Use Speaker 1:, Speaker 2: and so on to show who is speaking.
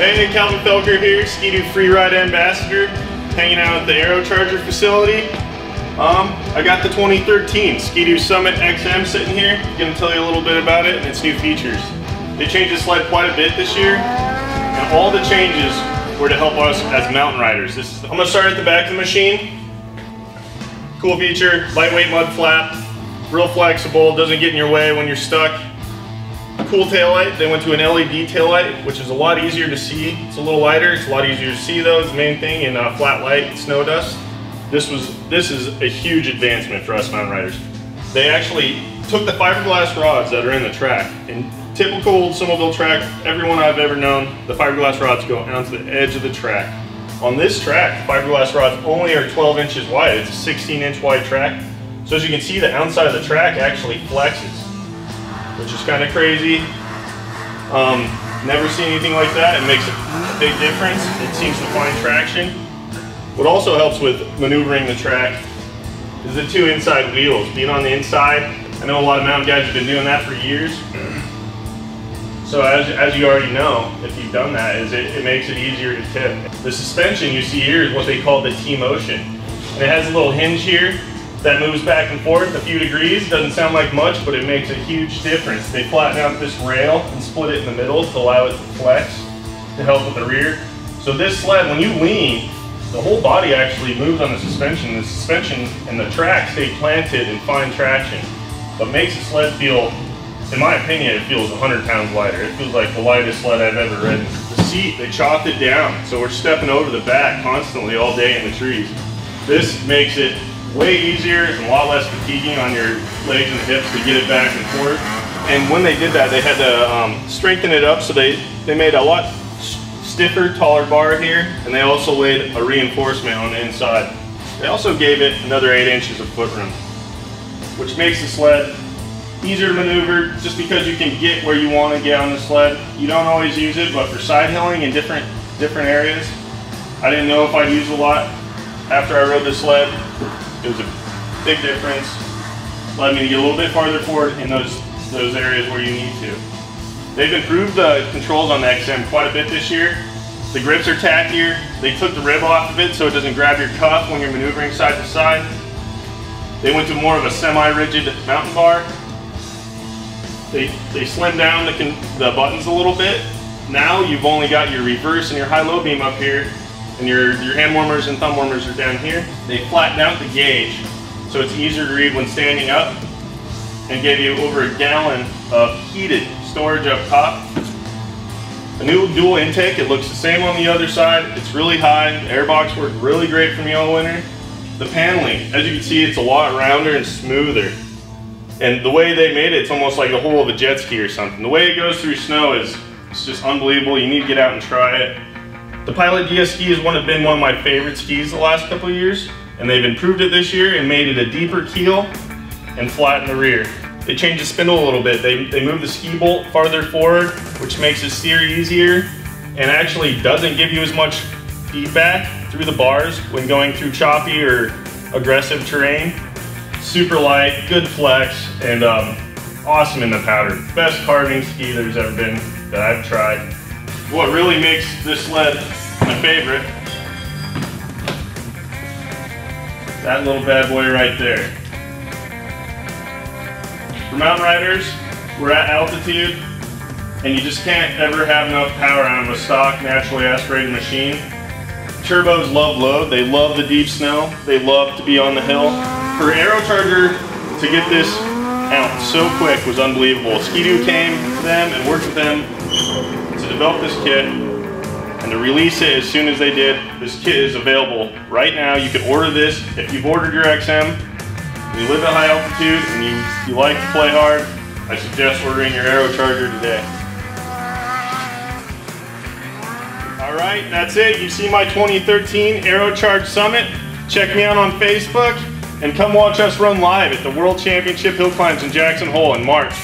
Speaker 1: Hey, Calvin Felker here, Ski-Doo Free Ride Ambassador, hanging out at the Aerocharged facility. I got the 2013 Ski-Doo Summit XM sitting here. I'm going to tell you a little bit about it and its new features. They changed the sled quite a bit this year, and all the changes were to help us as mountain riders. I'm going to start at the back of the machine. Cool feature, lightweight mud flap, real flexible, doesn't get in your way when you're stuck. Cool taillight. They went to an LED taillight, which is a lot easier to see. It's a little lighter, it's a lot easier to see though, is the main thing in flat light and snow dust. This is a huge advancement for us mountain riders. They actually took the fiberglass rods that are in the track. In typical snowmobile track, everyone I've ever known, the fiberglass rods go out to the edge of the track. On this track, the fiberglass rods only are 12 inches wide. It's a 16-inch wide track. So as you can see, the outside of the track actually flexes, which is kind of crazy. Never seen anything like that. It makes a big difference. It seems to find traction. What also helps with maneuvering the track is the two inside wheels. Being on the inside, I know a lot of mountain guys have been doing that for years. So as you already know, if you've done that, it makes it easier to tip. The suspension you see here is what they call the T-motion. And it has a little hinge here that moves back and forth a few degrees. Doesn't sound like much, but it makes a huge difference. They flatten out this rail and split it in the middle to allow it to flex, to help with the rear. So this sled, when you lean, the whole body actually moves on the suspension. The suspension and the track stay planted and find traction. But makes the sled feel, in my opinion, it feels 100 pounds lighter. It feels like the lightest sled I've ever ridden. The seat, they chopped it down, so we're stepping over the back constantly all day in the trees. This makes it way easier and a lot less fatiguing on your legs and hips to get it back and forth. And when they did that, they had to strengthen it up, so they made a lot stiffer, taller bar here, and they also laid a reinforcement on the inside. They also gave it another 8 inches of foot room, which makes the sled easier to maneuver just because you can get where you want to get on the sled. You don't always use it, but for side hilling in different areas, I didn't know if I'd use it a lot. After I rode the sled, it was a big difference. Allowed me to get a little bit farther forward in those areas where you need to. They've improved the controls on the XM quite a bit this year. The grips are tackier. They took the rib off of it so it doesn't grab your cuff when you're maneuvering side to side. They went to more of a semi-rigid mountain bar. They slimmed down the buttons a little bit. Now you've only got your reverse and your high-low beam up here, and your hand warmers and thumb warmers are down here. They flattened out the gauge so it's easier to read when standing up, and gave you over a gallon of heated storage up top. A new dual intake, it looks the same on the other side. It's really high. The airbox worked really great for me all winter. The paneling, as you can see, it's a lot rounder and smoother. And the way they made it, it's almost like the hull of a jet ski or something. The way it goes through snow it's just unbelievable. You need to get out and try it. The Pilot DS ski has been one of my favorite skis the last couple of years, and they've improved it this year and made it a deeper keel and flatten the rear. They changed the spindle a little bit. They moved the ski bolt farther forward, which makes it steer easier and actually doesn't give you as much feedback through the bars when going through choppy or aggressive terrain. Super light, good flex, and awesome in the powder. Best carving ski there's ever been that I've tried. What really makes this sled my favorite, that little bad boy right there. For mountain riders, we're at altitude, and you just can't ever have enough power out of a stock, naturally aspirated machine. Turbos love load, they love the deep snow, they love to be on the hill. For Aerocharged to get this out so quick was unbelievable. Ski-Doo came to them and worked with them to develop this kit and to release it as soon as they did. This kit is available right now. You can order this. If you've ordered your XM, you live at high altitude and you like to play hard, I suggest ordering your Aerocharged today. All right, that's it. You see my 2013 Aerocharged Summit. Check me out on Facebook and come watch us run live at the World Championship Hill Climbs in Jackson Hole in March.